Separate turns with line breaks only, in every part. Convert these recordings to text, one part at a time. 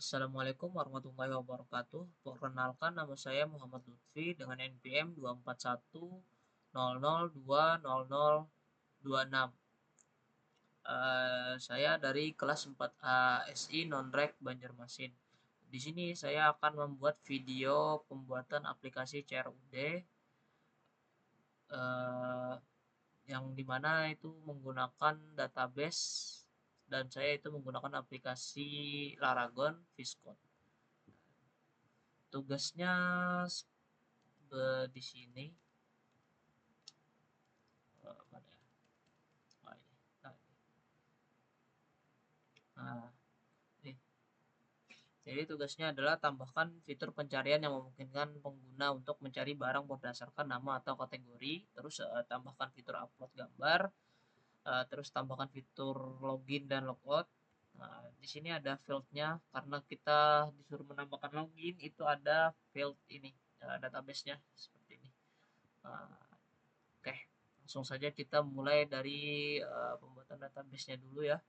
Assalamualaikum warahmatullahi wabarakatuh. Perkenalkan nama saya Muhammad Lutfi dengan NPM 24100200026. Saya dari kelas 4A SI Nonrek Banjarmasin. Di sini saya akan membuat video pembuatan aplikasi CRUD eh, yang dimana itu menggunakan database dan saya itu menggunakan aplikasi Laragon Viscode. Tugasnya di sini mana ya? Oh, ini. Nah, nah, nih. Jadi tugasnya adalah tambahkan fitur pencarian yang memungkinkan pengguna untuk mencari barang berdasarkan nama atau kategori. Terus tambahkan fitur upload gambar. Terus tambahkan fitur login dan logout. Nah, di sini ada fieldnya karena kita disuruh menambahkan login itu ada field ini database-nya seperti ini. Oke, langsung saja kita mulai dari pembuatan database-nya dulu ya.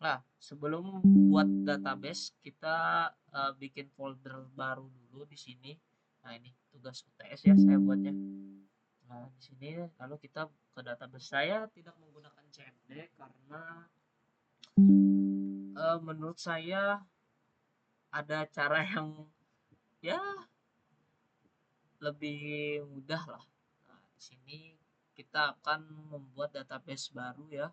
Nah, sebelum buat database, kita bikin folder baru dulu di sini. Nah, ini tugas UTS ya saya buatnya. Nah, di sini lalu kita ke database. Saya tidak menggunakan CMD karena menurut saya ada cara yang ya lebih mudah lah. Nah, di sini kita akan membuat database baru ya.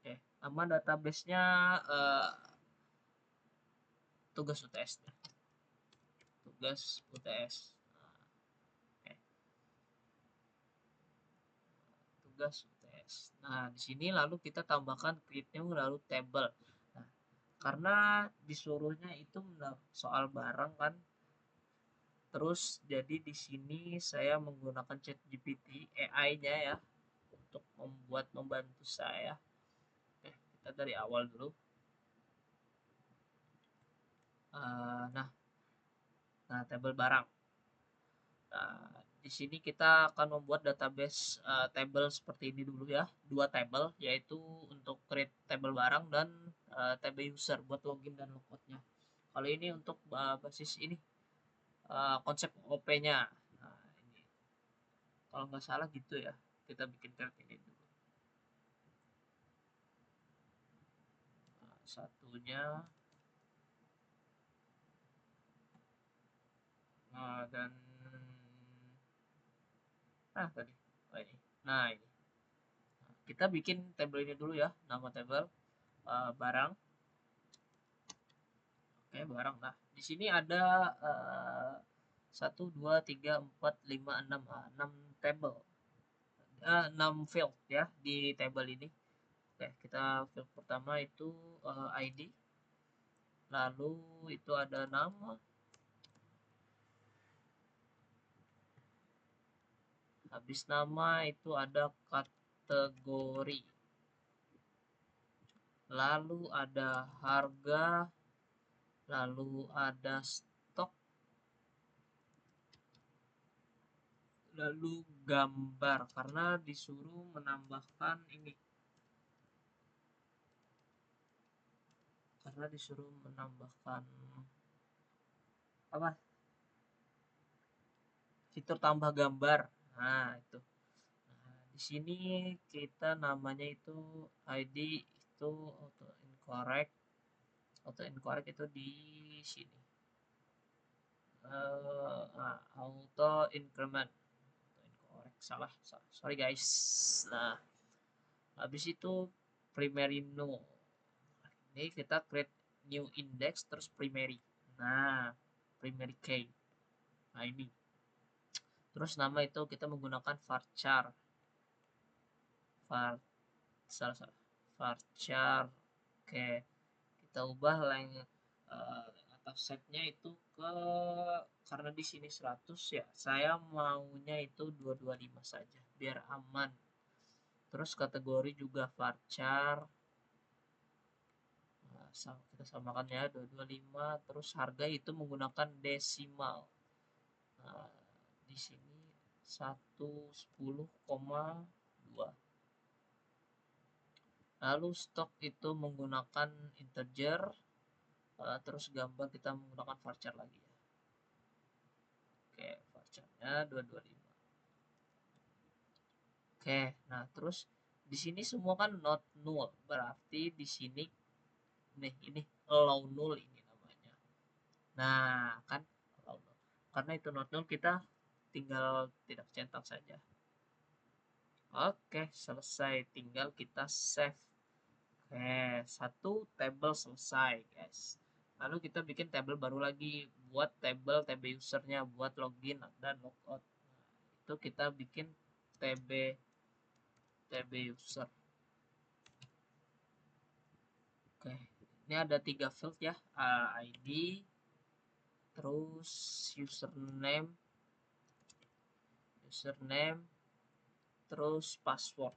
Oke, nama database-nya tugas UTS. Tugas UTS. Oke, tugas UTS. Nah, di sini lalu kita tambahkan create new lalu table. Nah, karena disuruhnya itu soal barang kan. Terus jadi di sini saya menggunakan ChatGPT AI-nya ya untuk membantu saya. Oke, kita dari awal dulu. Nah, table barang. Nah, di sini kita akan membuat database table seperti ini dulu ya. Dua table, yaitu untuk create table barang dan table user buat login dan logoutnya. Kalau ini untuk basis ini konsep OP-nya. Nah, ini kalau nggak salah gitu ya. Kita bikin create ini dulu. Nah, satunya dan tadi ini. Nah, ini. Kita bikin table ini dulu ya. Nama table barang. Oke, barang. Nah, di sini ada 1, 2, 3, 4, 5, 6, 6 table. 6 field ya di table ini. Oke, kita field pertama itu ID. Lalu itu ada nama. Habis nama itu ada kategori. Lalu ada harga. Lalu ada stok. Lalu gambar karena disuruh menambahkan ini. Karena disuruh menambahkan apa? Fitur tambah gambar. Nah, itu. Nah, di sini kita namanya itu ID itu auto incorrect. Auto incorrect itu di sini. Auto increment. Auto incorrect. Salah. Sorry guys. Nah, habis itu primary no. Ini kita create new index terus primary. Nah, primary key. Nah, ini. Terus nama itu kita menggunakan varchar. Salah. Varchar. Oke. Kita ubah atau setnya itu ke karena di sini 100 ya. Saya maunya itu 225 saja biar aman. Terus kategori juga varchar. Nah, kita samakan ya 225 terus harga itu menggunakan desimal. Nah, di sini 110,2. Lalu stok itu menggunakan integer, terus gambar kita menggunakan varchar lagi ya. Oke, varcharnya 225. Oke, nah terus di sini semua kan not null, berarti di sini nih ini allow null ini namanya. Nah, kan allow null. Karena itu not null kita tinggal tidak cetak saja. Oke, selesai. Tinggal kita save. Oke, satu table selesai, guys. Lalu kita bikin table baru lagi buat table TB usernya, buat login dan logout. Nah, itu kita bikin TB user. Oke, ini ada 3 field ya, ID, terus username, terus password.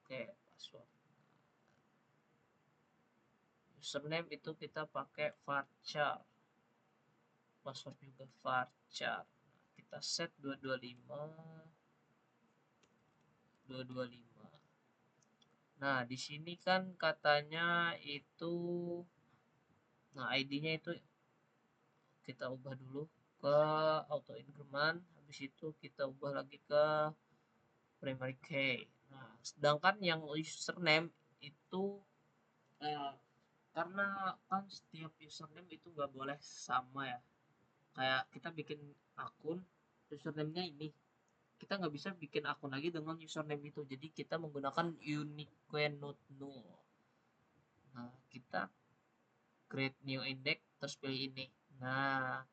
Oke, password. Username itu kita pakai varchar, password juga varchar. Nah, kita set 225. Nah, di sini kan katanya itu, nah ID-nya itu kita ubah dulu ke auto increment, habis itu kita ubah lagi ke primary key. Nah, sedangkan yang username itu karena kan setiap username itu nggak boleh sama ya. Kayak kita bikin akun, username-nya ini, kita nggak bisa bikin akun lagi dengan username itu. Jadi kita menggunakan unique not null. Nah, kita create new index terus pilih ini. Nah,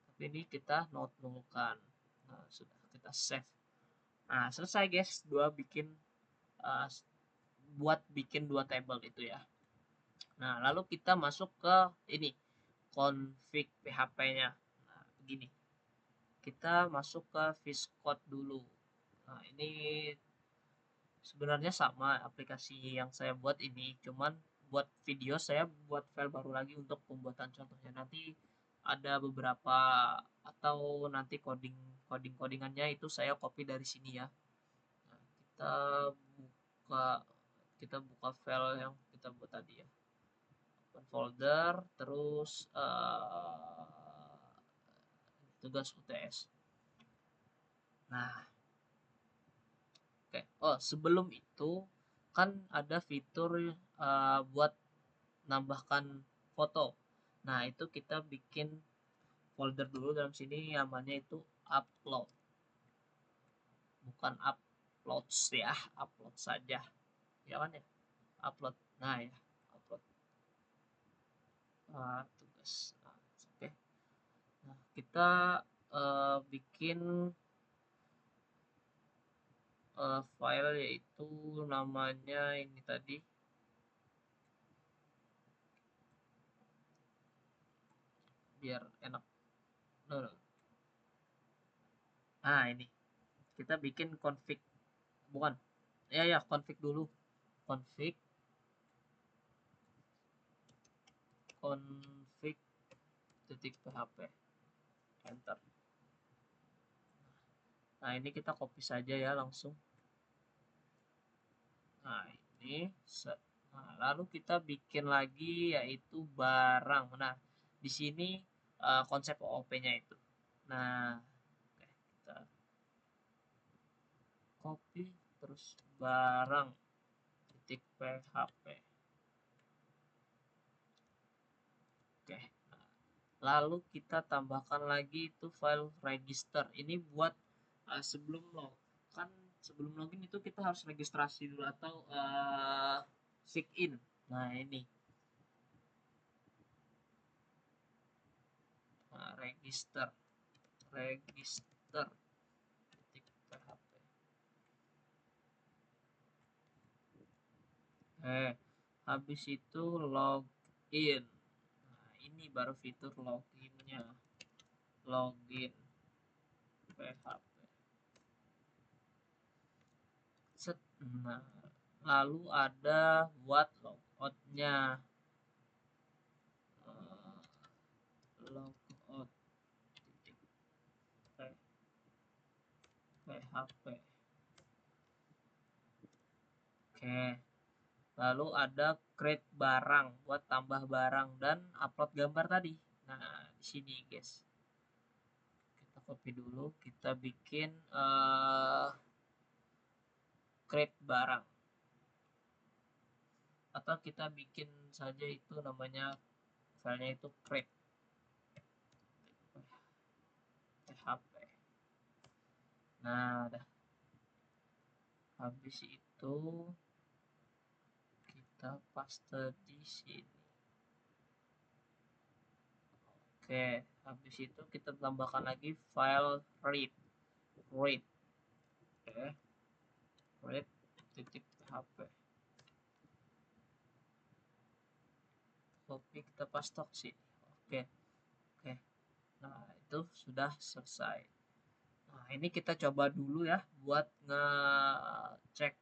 tapi ini kita not null kan. Nah, sudah kita save. Nah, selesai guys, uh, buat bikin dua table itu ya. Nah, lalu kita masuk ke ini config PHP-nya. Nah, begini. Kita masuk ke viscode dulu. Nah, ini sebenarnya sama aplikasi yang saya buat ini, cuman buat video saya buat file baru lagi untuk pembuatan contohnya. Nanti ada beberapa atau nanti codingannya itu saya copy dari sini ya. Nah, buka kita buka file yang kita buat tadi ya. Open folder, terus tugas UTS. Nah, oke. Oh, sebelum itu kan ada fitur buat nambahkan foto. Nah, itu kita bikin folder dulu dalam sini, namanya itu upload. Bukan uploads ya, upload saja. Ya kan ya? Upload. Nah, ya, upload. Tugas. Nah, oke. Nah, kita bikin file yaitu namanya ini tadi. Biar enak. No, no. Nah, ini kita bikin config, bukan ya config dulu, config titik php, enter. Nah, ini kita copy saja ya langsung. Nah, ini set. Nah, lalu kita bikin lagi yaitu barang. Nah, di sini konsep OOP-nya itu. Nah, oke, kita copy terus barang titik php. Oke. Lalu kita tambahkan lagi itu file register. Ini buat sebelum kan sebelum login itu kita harus registrasi dulu atau sign in. Nah, ini register titik php. Habis itu login. Nah, ini baru fitur loginnya. Login php. Set. Nah, lalu ada buat logoutnya. Logout titik php. Oke. Lalu ada create barang buat tambah barang dan upload gambar tadi. Nah, di sini guys. Kita copy dulu, kita bikin create barang. Atau kita bikin saja itu namanya filenya itu create PHP. Nah, dah. Habis itu kita paste di sini. Oke, habis itu kita tambahkan lagi file read. Oke, read titik php. Copy, kita paste sih. Oke, oke. Nah, itu sudah selesai. Nah, ini kita coba dulu ya buat ngecek.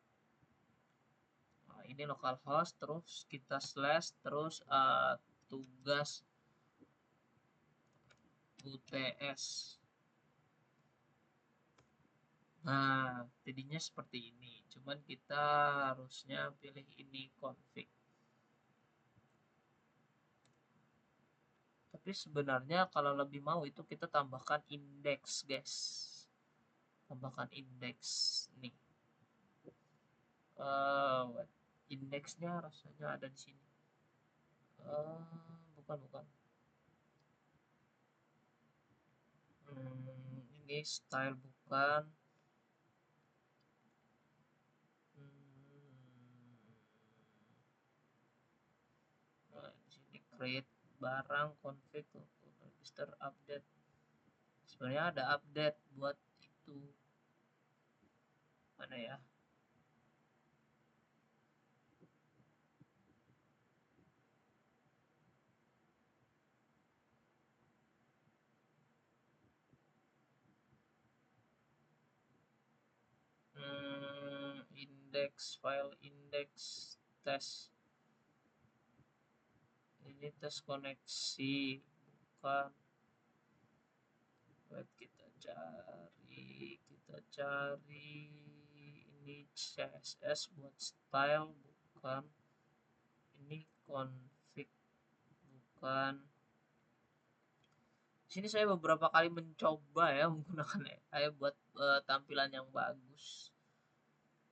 Nah, ini localhost, terus kita slash, terus tugas UTS. Nah, jadinya seperti ini. Cuman kita harusnya pilih ini config. Tapi sebenarnya kalau lebih mau itu kita tambahkan indeks, guys. Tambahkan indeks nih. Indeksnya rasanya ada di sini. Bukan. Ini style bukan. Nah, di sini create barang config register update. Sebenarnya ada update buat itu. Mana ya? Index file index test. Ini tes koneksi bukan. Wait, kita cari ini CSS buat style bukan, ini config bukan. Sini saya beberapa kali mencoba ya menggunakan AI buat tampilan yang bagus.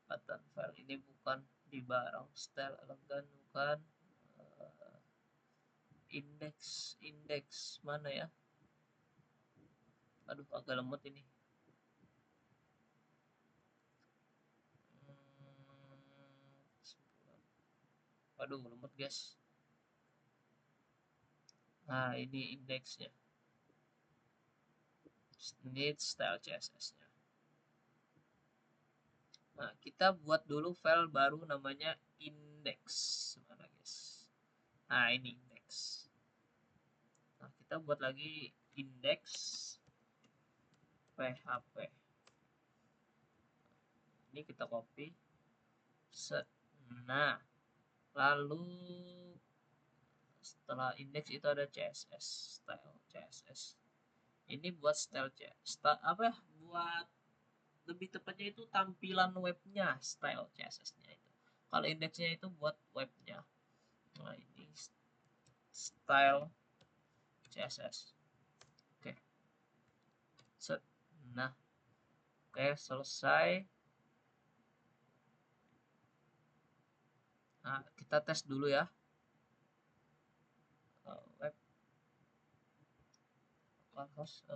Button file ini bukan, di barang style elegan bukan, indeks mana ya, aduh agak lemot ini. Aduh lemot guys. Nah ini indeksnya, need style CSS-nya. Nah, kita buat dulu file baru namanya index. Mana guys? Nah, ini index. Nah, kita buat lagi index php. Ini kita copy. Set. Nah, lalu setelah index itu ada CSS, style CSS. Ini buat style CSS. Apa ya? Buat lebih tepatnya itu tampilan webnya, style CSS-nya itu. Kalau indeksnya itu buat webnya. Nah, ini style CSS. Oke. Set. Nah, oke, selesai. Nah, kita tes dulu ya. Web localhost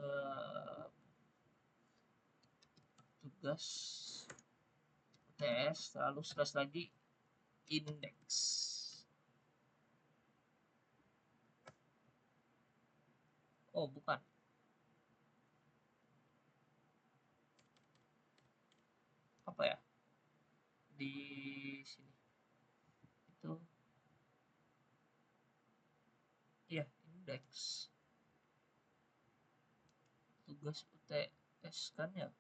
tugas UTS, lalu slash lagi index. Oh, bukan. Apa ya? Di sini. Itu ya, index. Tugas UTS kan ya?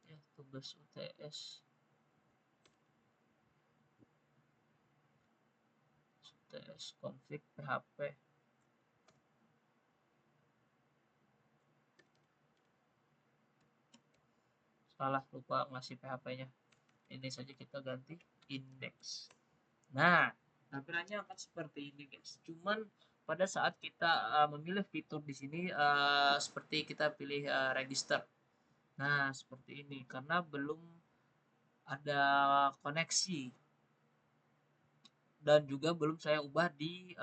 Ya, tugas UTS. UTS config php. Salah, lupa ngasih PHP-nya. Ini saja kita ganti index. Nah, tampilannya akan seperti ini guys. Cuman pada saat kita memilih fitur di sini seperti kita pilih register. Nah, seperti ini karena belum ada koneksi dan juga belum saya ubah di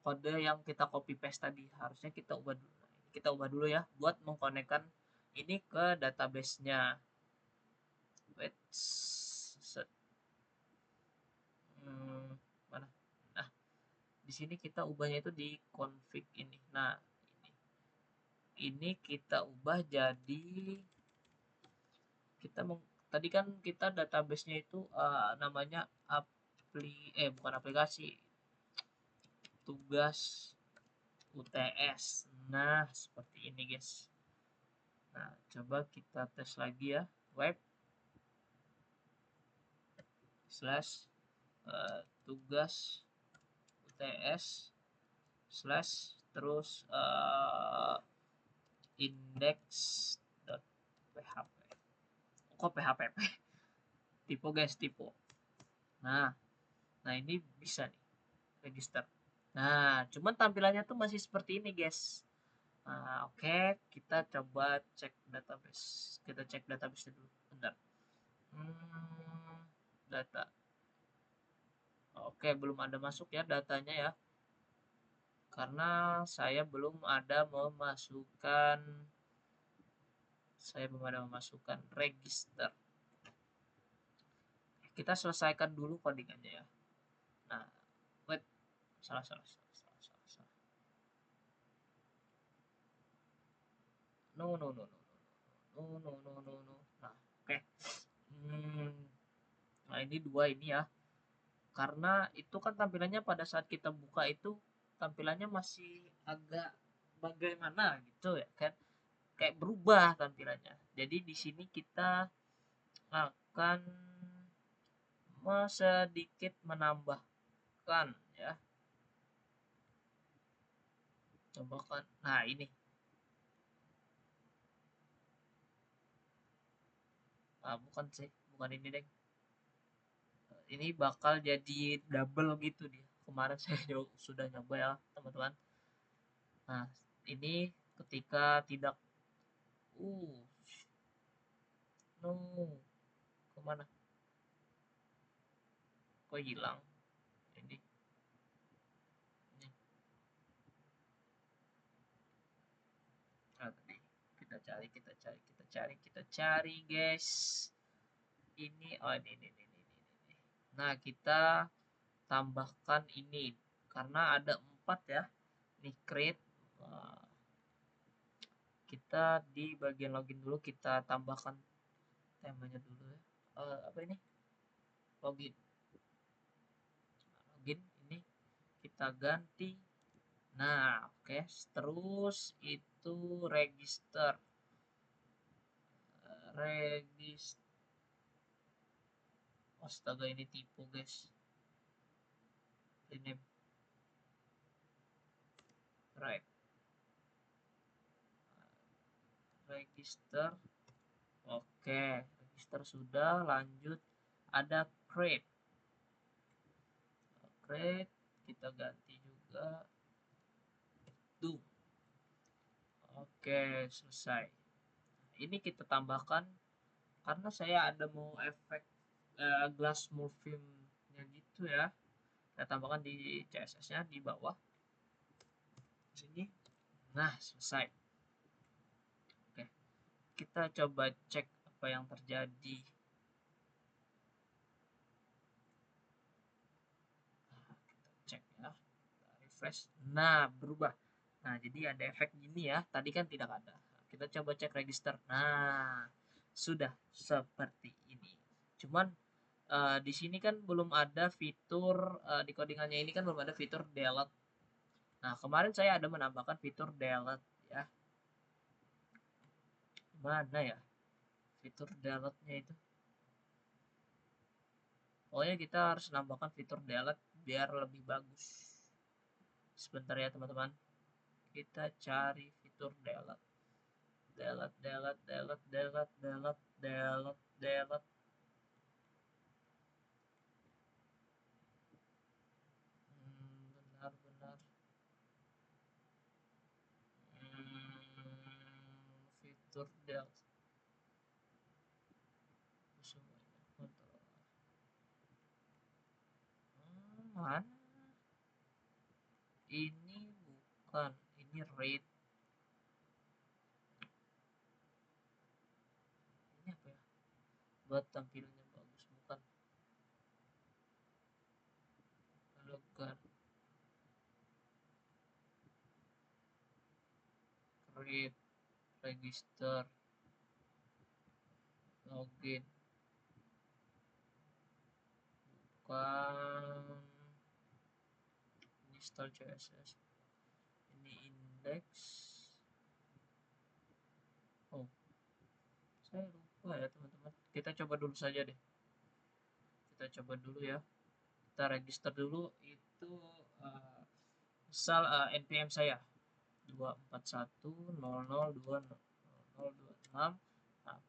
kode yang kita copy paste tadi. Harusnya kita ubah dulu. Kita ubah dulu ya buat mengkonekkan ini ke database-nya. Wait, set. Mana? Nah, di sini kita ubahnya itu di config ini. Nah, ini kita ubah jadi kita tadi kan kita database-nya itu namanya bukan aplikasi, tugas UTS. Nah, seperti ini guys. Nah, coba kita tes lagi ya. Web slash tugas UTS slash terus index.php. Kok PHP? Tipe guys, tipe. Nah, ini bisa nih register. Nah, cuman tampilannya tuh masih seperti ini guys. Nah, oke, kita coba cek database. Kita cek database dulu. Bentar. Data. Oke, belum ada masuk ya datanya ya. Karena saya belum ada memasukkan register. Kita selesaikan dulu codingannya ya. Nah, wait, salah. No. Nah, oke. Nah, ini dua ini ya. Karena itu kan tampilannya pada saat kita buka itu tampilannya masih agak bagaimana gitu ya kan. Kayak berubah tampilannya. Jadi di sini kita akan sedikit menambahkan ya. Coba kan. Nah, ini. Bukan sih, bukan ini deh. Ini bakal jadi double gitu dia. Kemarin saya sudah nyoba ya, teman-teman. Nah, ini ketika tidak no, kemana? Kok hilang? Ini. Nah, tadi kita cari guys. Ini ini. Nah, kita tambahkan ini karena ada 4 ya. Ini create. Kita di bagian login dulu kita tambahkan temanya dulu ya. Apa ini? Login ini kita ganti. Nah, oke. Terus itu register. Astaga, ini tipu guys. Rename. Right. Register. Oke, register sudah. Lanjut ada create. Kita ganti juga do. Oke, selesai. Ini kita tambahkan karena saya ada mau efek glass morphine-nya gitu ya. Kita tambahkan di CSS-nya di bawah sini. Nah, selesai. Oke, kita coba cek apa yang terjadi. Kita cek ya, kita refresh. Nah, berubah. Nah, jadi ada efek gini ya. Tadi kan tidak ada. Kita coba cek register. Nah, sudah seperti ini. Cuman di sini kan belum ada fitur di codingannya ini kan belum ada fitur delete. Nah, kemarin saya ada menambahkan fitur delete ya. Mana ya fitur delete-nya itu? Pokoknya kita harus nambahkan fitur delete biar lebih bagus. Sebentar ya teman-teman. Kita cari fitur delete. Delete. fitur Delta semuanya kontrol. Mana ini? Bukan, ini rate. Ini apa ya, buat tampilnya bagus, bukan elegan, create, register, login, bukan install CSS, ini index. Oh, saya lupa ya teman-teman, kita coba dulu saja deh, kita coba dulu ya, kita register dulu itu. Misal npm saya 241002026. Nah,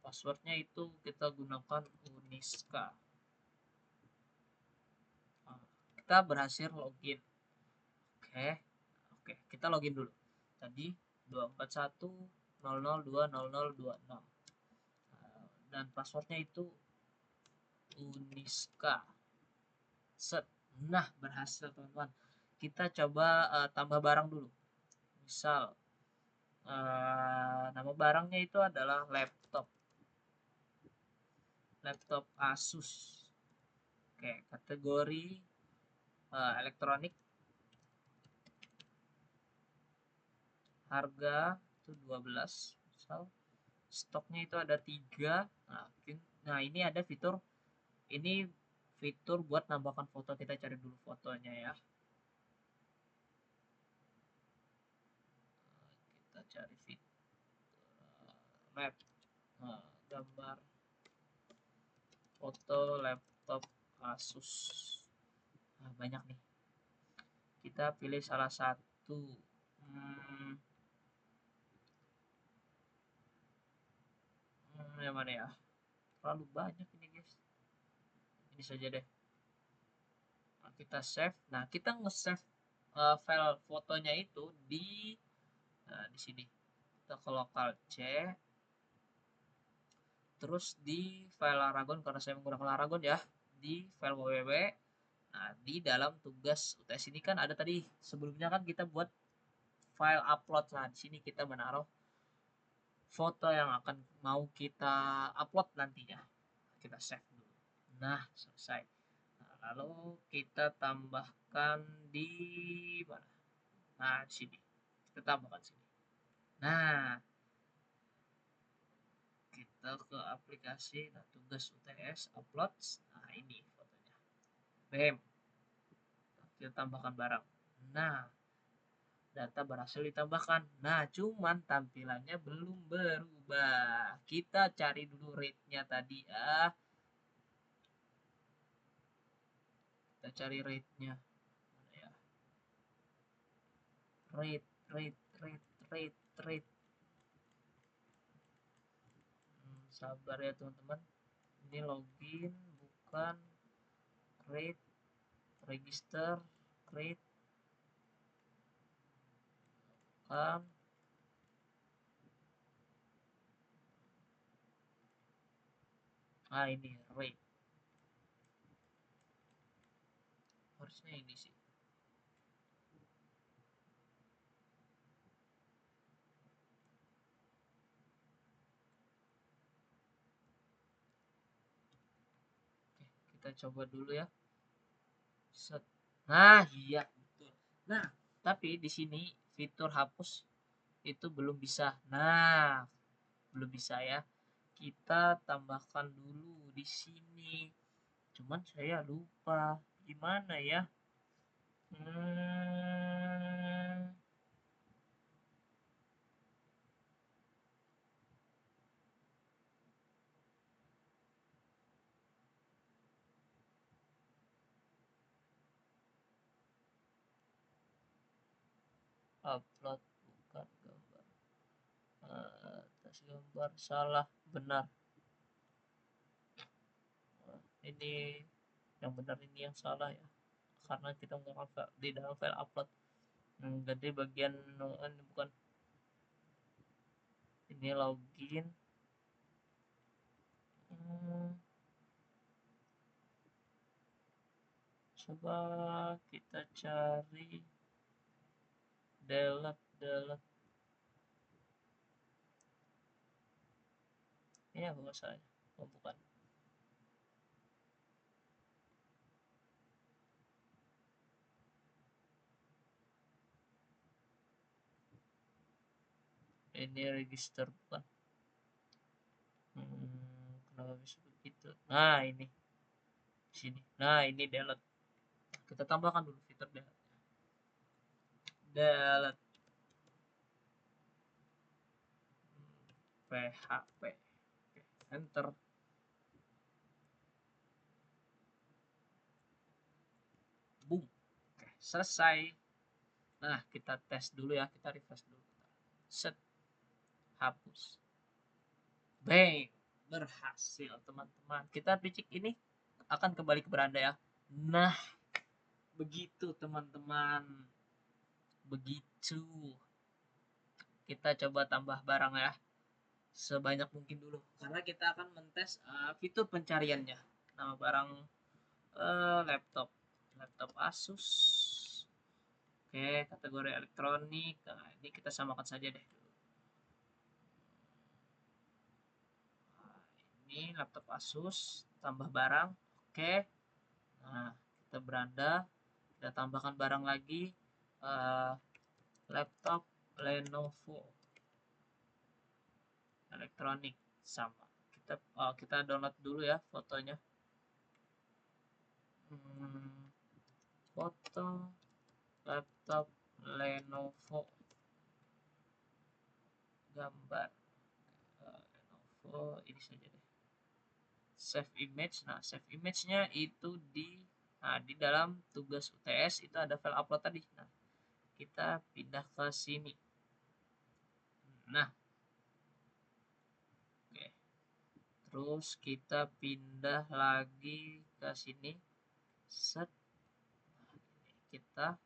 passwordnya itu kita gunakan Uniska. Nah, kita berhasil login. Oke, kita login dulu. Tadi 241002026. Dan passwordnya itu Uniska. Set. Nah, berhasil teman-teman. Kita coba tambah barang dulu. Misal nama barangnya itu adalah laptop Asus. Oke, kategori elektronik, harga itu 12, misal stoknya itu ada 3. Nah, ini ada fitur, ini fitur buat nambahkan foto. Kita cari dulu fotonya ya, kita cari fitur lab, gambar foto laptop Asus. Nah, banyak nih, kita pilih salah satu. Yang mana ya, terlalu banyak ini guys, ini saja deh. Nah, kita save. Nah, kita nge-save file fotonya itu di sini. Kita ke lokal C, terus di file Laragon, karena saya menggunakan Laragon ya, di file www. Nah, di dalam tugas UTS ini kan ada tadi sebelumnya kan kita buat file upload. Nah, di sini kita menaruh foto yang akan mau kita upload nantinya. Kita save dulu. Nah, selesai. Nah, lalu kita tambahkan di mana? Nah, di sini. Kita tambahkan sini. Nah, kita ke aplikasi, nah, tugas UTS upload. Nah, ini fotonya. Bam. Kita tambahkan barang. Nah, data berhasil ditambahkan. Nah, cuman tampilannya belum berubah. Kita cari dulu rate-nya tadi. Kita cari rate-nya. Mana ya? Rate. Sabar ya teman-teman. Ini login, bukan create, register, create, kan. Ini rate. Harusnya ini sih. Oke, kita coba dulu ya. Set. Nah, iya betul. Nah, tapi di sini fitur hapus itu belum bisa. Nah, belum bisa ya. Kita tambahkan dulu di sini. Cuman saya lupa gimana ya. Upload, bukan gambar. Atas gambar salah, benar. Ini yang benar, ini yang salah ya, karena kita menggunakan di dalam file upload. Ganti bagian bukan Ini login. Coba kita cari delete. Ini apa masalahnya? Oh, bukan. Ini register bukan. Kenapa bisa begitu? Nah, ini sini. Nah, ini delete. Kita tambahkan dulu fitur delete. Delete PHP. Oke, enter. Boom. Oke, selesai. Nah, kita tes dulu ya, kita refresh dulu. Set, hapus. Bang, berhasil teman-teman. Kita picik ini akan kembali ke beranda ya. Nah, begitu teman-teman. Begitu. Kita coba tambah barang ya. Sebanyak mungkin dulu. Karena kita akan mentes fitur pencariannya. Nama barang laptop. Laptop Asus. Oke, kategori elektronik. Nah, ini kita samakan saja deh. Nah, ini laptop Asus. Tambah barang. Oke. Nah, kita beranda. Kita tambahkan barang lagi. Laptop Lenovo elektronik sama. Kita download dulu ya fotonya. Foto laptop Lenovo gambar Lenovo ini saja deh. Save image. Nah, save image-nya itu di dalam tugas UTS itu ada file upload tadi. Nah, kita pindah ke sini. Nah, oke. Terus kita pindah lagi ke sini. Set. Nah, ini kita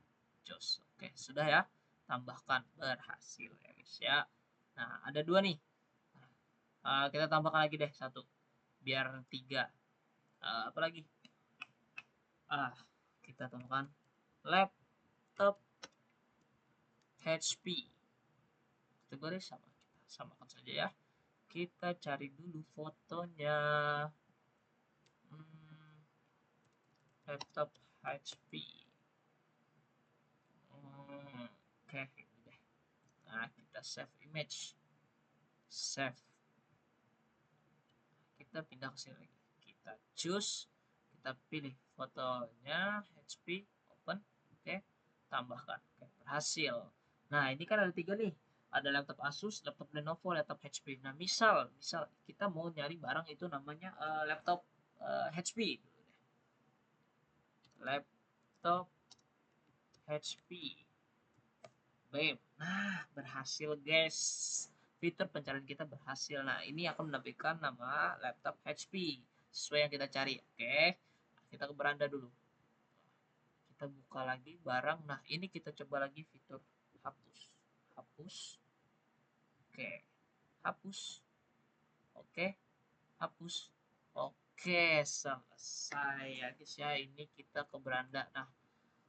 jos. Oke, sudah ya. Tambahkan berhasil ya guys ya. Nah, ada dua nih. Kita tambahkan lagi deh satu. Biar tiga. Apa lagi? Kita tambahkan laptop HP. Kategori sama. Kita samakan saja ya. Kita cari dulu fotonya. Laptop HP. Oke, ini deh. Nah, kita save image. Save. Kita pindah ke sini lagi. Kita choose. Kita pilih fotonya HP. Open. Oke. Tambahkan. Oke, berhasil. Nah, ini kan ada tiga nih. Ada laptop Asus, laptop Lenovo, laptop HP. Nah, misal kita mau nyari barang itu namanya laptop HP. Laptop HP. Baik. Nah, berhasil guys. Fitur pencarian kita berhasil. Nah, ini akan menampilkan nama laptop HP sesuai yang kita cari. Oke. Kita ke beranda dulu. Kita buka lagi barang. Nah, ini kita coba lagi fitur hapus. Hapus. Oke. Hapus. Oke. Hapus. Oke, selesai ya guys ya. Ini kita ke beranda. Nah,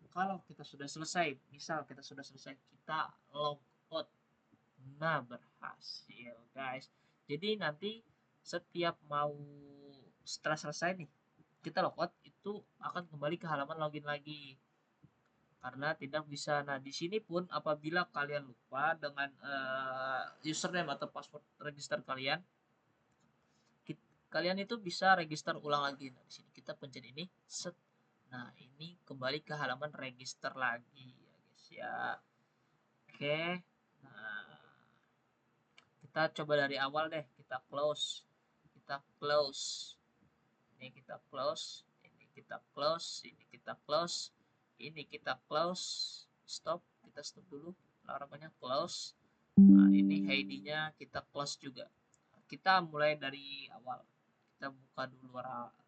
kalau kita sudah selesai, misal kita sudah selesai, kita logout. Nah, berhasil guys. Jadi nanti setiap mau setelah selesai nih, kita logout itu akan kembali ke halaman login lagi. Karena tidak bisa. Nah, di sini pun apabila kalian lupa dengan username atau password register kalian, kalian itu bisa register ulang lagi. Nah, di sini kita pencet ini, set. Nah, ini kembali ke halaman register lagi ya guys ya. Oke. Nah, kita coba dari awal deh. Kita close. Kita close. Ini kita close. Ini kita close. Ini kita close. Ini kita close. Stop. Kita stop dulu. Larangannya close. Nah, ini ID-nya kita close juga. Kita mulai dari awal. Kita buka dulu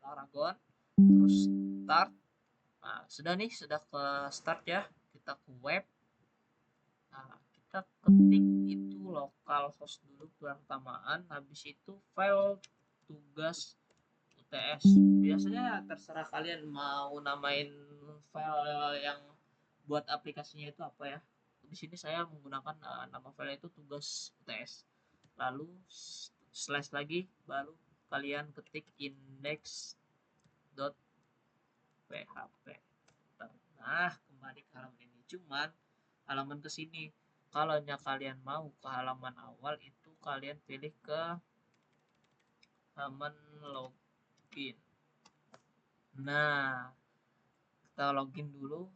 Laragon. Terus start. Nah, sudah nih, sudah ke start ya. Kita ke web. Nah, kita ketik itu localhost dulu pertamaan, habis itu file tugas UTS. Biasanya terserah kalian mau namain file yang buat aplikasinya itu apa ya. Di sini saya menggunakan nama file itu tugas UTS. Lalu slash lagi, baru kalian ketik index.php. Nah, kembali ke halaman ini. Cuman halaman ke sini, kalau kalian mau ke halaman awal itu kalian pilih ke halaman login. Nah, kita login dulu.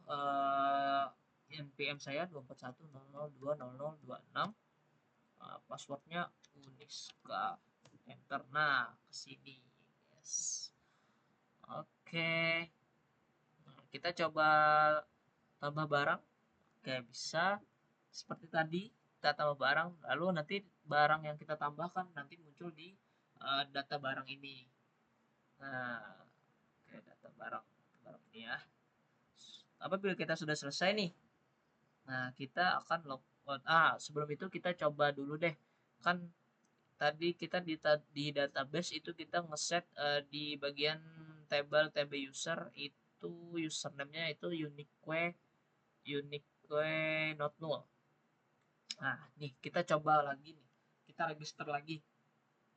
NPM saya 24100200026. Passwordnya Uniska. Enter. Nah, kesini. Yes. Oke. Nah, kita coba tambah barang. Oke, bisa seperti tadi kita tambah barang, lalu nanti barang yang kita tambahkan nanti muncul di data barang ini. Nah, oke, data barang ini ya. Apabila kita sudah selesai nih, nah kita akan logout. Sebelum itu kita coba dulu deh, kan tadi kita di database itu kita ngeset di bagian table user itu username-nya itu unique not null. Nah, nih kita coba lagi nih. Kita register lagi.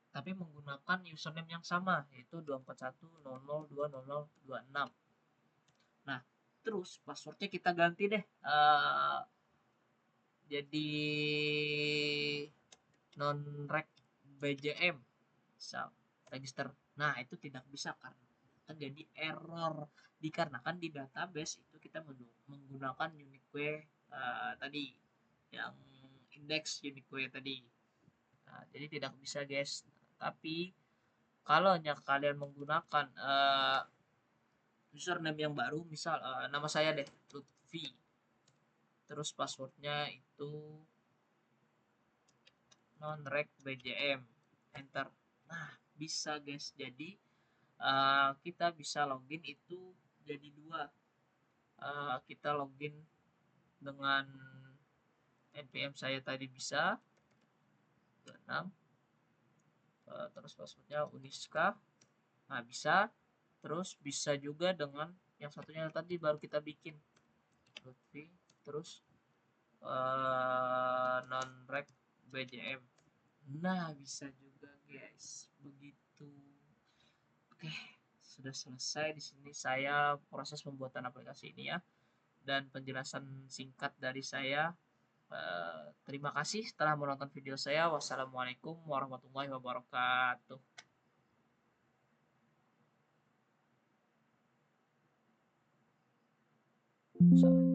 Tapi menggunakan username yang sama, yaitu 24100200026. Nah, terus passwordnya kita ganti deh. Jadi non-rec BJM. Misal, register. Nah, itu tidak bisa karena akan jadi error. Dikarenakan di database itu kita menggunakan unique tadi. Yang index unique tadi. Nah, jadi tidak bisa guys. Tapi kalau kalian menggunakan username yang baru, misal nama saya deh Lutfi, terus passwordnya itu non-rec BJM, enter. Nah, bisa guys. Jadi kita bisa login itu jadi dua. Kita login dengan npm saya tadi bisa 26. Terus passwordnya Uniska. Nah, bisa. Terus bisa juga dengan yang satunya tadi baru kita bikin Lutfi, terus non-rec BJM. Nah, bisa juga guys, begitu. Oke, sudah selesai. Di sini saya proses pembuatan aplikasi ini ya, dan penjelasan singkat dari saya. Terima kasih telah menonton video saya. Wassalamualaikum warahmatullahi wabarakatuh. Salah.